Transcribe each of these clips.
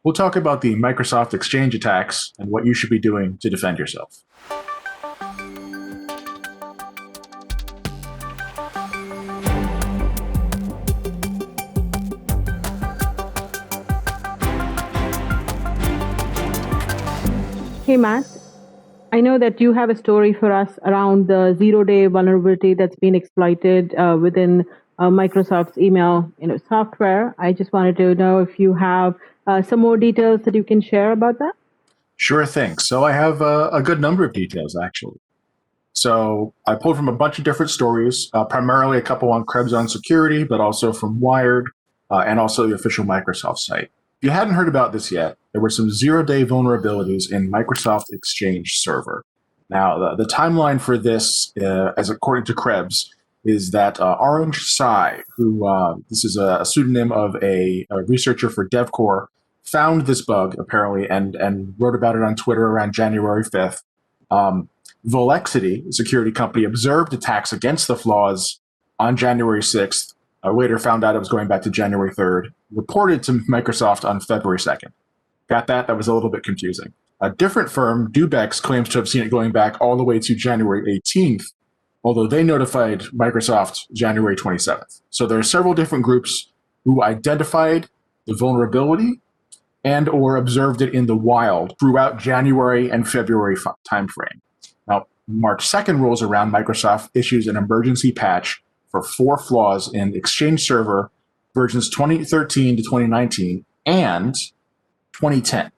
We'll talk about the Microsoft Exchange attacks and what you should be doing to defend yourself. Hey, Matt, I know that you have a story for us around the zero-day vulnerability that's been exploited within Microsoft's email software. I just wanted to know if you have some more details that you can share about that. Sure thing. So I have a good number of details, actually. So I pulled from a bunch of different stories, primarily a couple on Krebs on security, but also from Wired and also the official Microsoft site. If you hadn't heard about this yet, there were some zero-day vulnerabilities in Microsoft Exchange Server. Now, the timeline for this, as according to Krebs, is that Orange Sai, who this is a pseudonym of a researcher for DevCore, found this bug apparently and wrote about it on Twitter around January 5th. Volexity, a security company, observed attacks against the flaws on January 6th. Later found out it was going back to January 3rd, reported to Microsoft on February 2nd. Got that? That was a little bit confusing. A different firm, Dubex, claims to have seen it going back all the way to January 18th, although they notified Microsoft January 27th. So there are several different groups who identified the vulnerability and or observed it in the wild throughout January and February timeframe. Now, March 2nd rolls around, Microsoft issues an emergency patch for 4 flaws in Exchange Server versions 2013 to 2019 and 2010,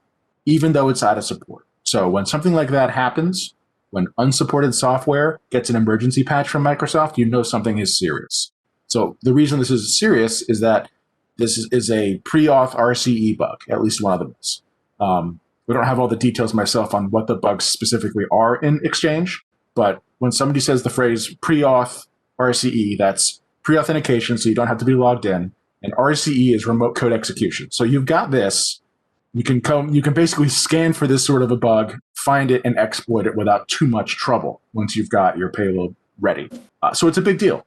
even though it's out of support. So when something like that happens, when unsupported software gets an emergency patch from Microsoft, you know something is serious. So the reason this is serious is that this is a pre-auth RCE bug, at least one of them is. We don't have all the details myself on what the bugs specifically are in Exchange, but when somebody says the phrase pre-auth RCE, that's pre-authentication, so you don't have to be logged in, and RCE is remote code execution. So you've got this. You can basically scan for this sort of a bug, find it, and exploit it without too much trouble once you've got your payload ready. So it's a big deal.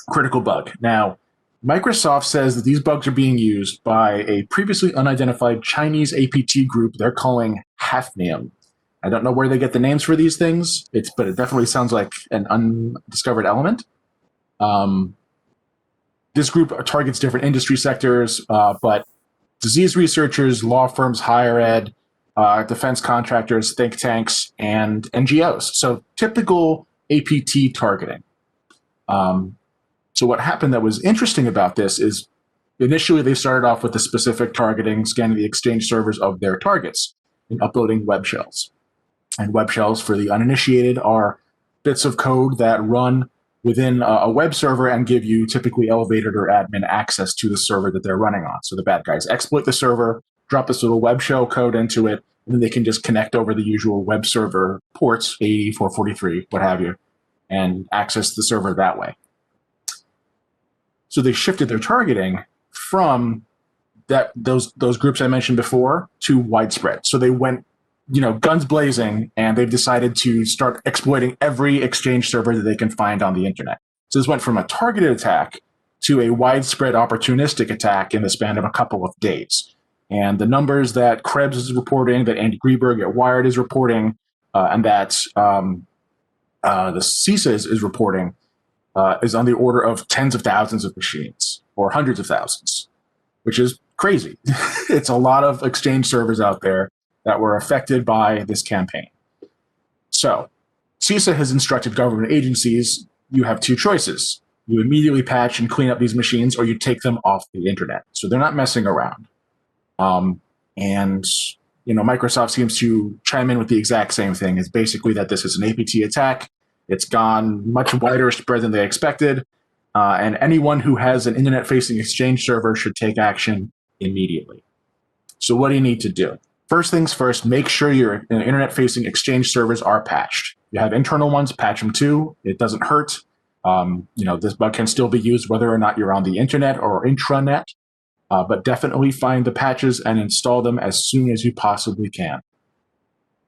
Critical bug. Now, Microsoft says that these bugs are being used by a previously unidentified Chinese APT group they're calling Hafnium. I don't know where they get the names for these things, but it definitely sounds like an undiscovered element. This group targets different industry sectors, but disease researchers, law firms, higher ed, defense contractors, think tanks, and NGOs. So typical APT targeting. So what happened that was interesting about this is initially they started off with the specific targeting, scanning the Exchange servers of their targets and uploading web shells. And web shells, for the uninitiated, are bits of code that run within a web server and give you typically elevated or admin access to the server that they're running on. So the bad guys exploit the server, drop this little web shell code into it, and then they can just connect over the usual web server ports, 80, 443, what have you, and access the server that way. So they shifted their targeting from those groups I mentioned before to widespread. So they went, guns blazing, and they've decided to start exploiting every Exchange server that they can find on the internet. So this went from a targeted attack to a widespread opportunistic attack in the span of a couple of days. And the numbers that Krebs is reporting, that Andy Greenberg at Wired is reporting, and that the CISA is reporting, is on the order of tens of thousands of machines or hundreds of thousands, which is crazy. It's a lot of Exchange servers out there that were affected by this campaign. So CISA has instructed government agencies, you have 2 choices. You immediately patch and clean up these machines, or you take them off the internet. So they're not messing around. And Microsoft seems to chime in with the exact same thing. It's basically that this is an APT attack. It's gone much wider spread than they expected. And anyone who has an internet-facing Exchange server should take action immediately. So what do you need to do? First things first, make sure your internet-facing Exchange servers are patched. You have internal ones, patch them too. It doesn't hurt. This bug can still be used whether or not you're on the internet or intranet. But definitely find the patches and install them as soon as you possibly can.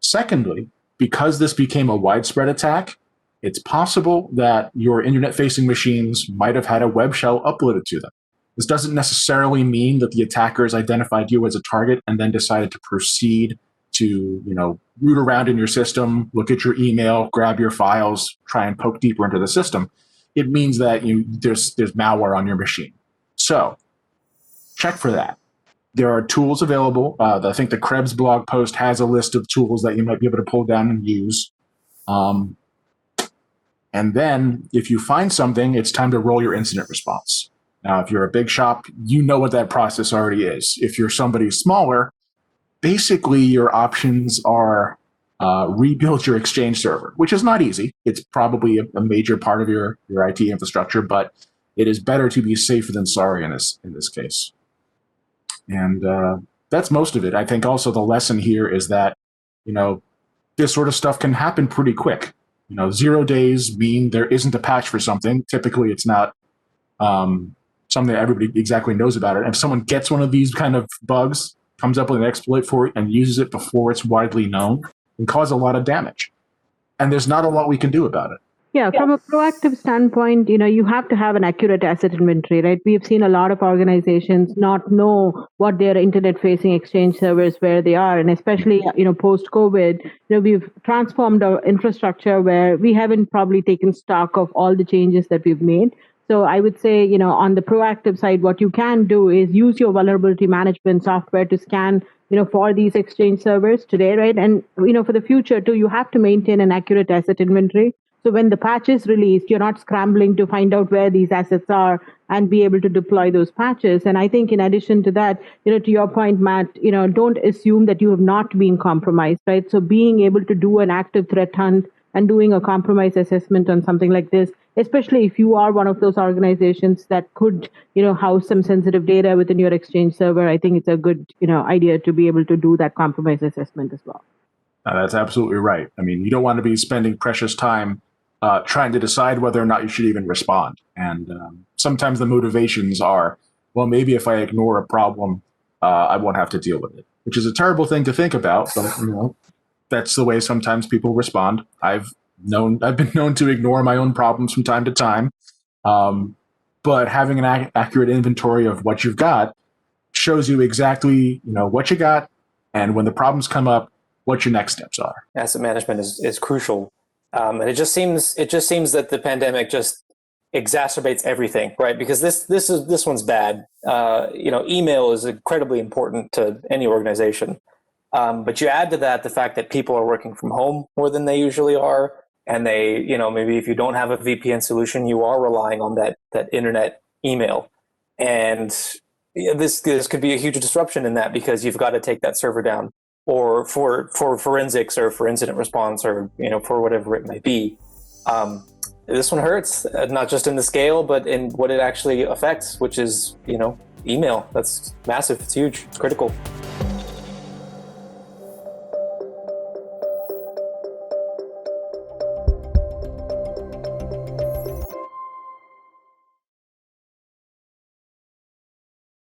Secondly, because this became a widespread attack, it's possible that your internet-facing machines might have had a web shell uploaded to them. This doesn't necessarily mean that the attackers identified you as a target and then decided to proceed to, root around in your system, look at your email, grab your files, try and poke deeper into the system. It means that there's malware on your machine. So check for that. There are tools available. I think the Krebs blog post has a list of tools that you might be able to pull down and use. And then if you find something, it's time to roll your incident response. Now, if you're a big shop, you know what that process already is. If you're somebody smaller, basically your options are rebuild your Exchange server, which is not easy. It's probably a major part of your IT infrastructure, but it is better to be safer than sorry in this case. And that's most of it. I think also the lesson here is that, this sort of stuff can happen pretty quick. 0 days mean there isn't a patch for something. Typically, it's not something that everybody exactly knows about it. And if someone gets one of these kind of bugs, comes up with an exploit for it, and uses it before it's widely known, can cause a lot of damage. And there's not a lot we can do about it. Yeah, from a proactive standpoint, you have to have an accurate asset inventory, right? We've seen a lot of organizations not know what their internet-facing Exchange servers, where they are, and especially, post-COVID, we've transformed our infrastructure where we haven't probably taken stock of all the changes that we've made. So I would say, on the proactive side, what you can do is use your vulnerability management software to scan, for these Exchange servers today, right? And, for the future too, you have to maintain an accurate asset inventory. So when the patch is released, you're not scrambling to find out where these assets are and be able to deploy those patches. And I think in addition to that, to your point, Matt, don't assume that you have not been compromised, right? So being able to do an active threat hunt and doing a compromise assessment on something like this, especially if you are one of those organizations that could, house some sensitive data within your Exchange server, I think it's a good, idea to be able to do that compromise assessment as well. That's absolutely right. I mean, you don't want to be spending precious time trying to decide whether or not you should even respond. And sometimes the motivations are, well, maybe if I ignore a problem, I won't have to deal with it, which is a terrible thing to think about. But, that's the way sometimes people respond. I've been known to ignore my own problems from time to time. But having an accurate inventory of what you've got shows you exactly, what you got, and when the problems come up, what your next steps are. Asset management is crucial. And it just seems that the pandemic just exacerbates everything, right? Because this one's bad. Email is incredibly important to any organization. But you add to that the fact that people are working from home more than they usually are. And they, maybe if you don't have a VPN solution, you are relying on that internet email. And this could be a huge disruption in that, because you've got to take that server down, or for forensics or for incident response, or, for whatever it might be. This one hurts, not just in the scale, but in what it actually affects, which is, email. That's massive. It's huge. It's critical.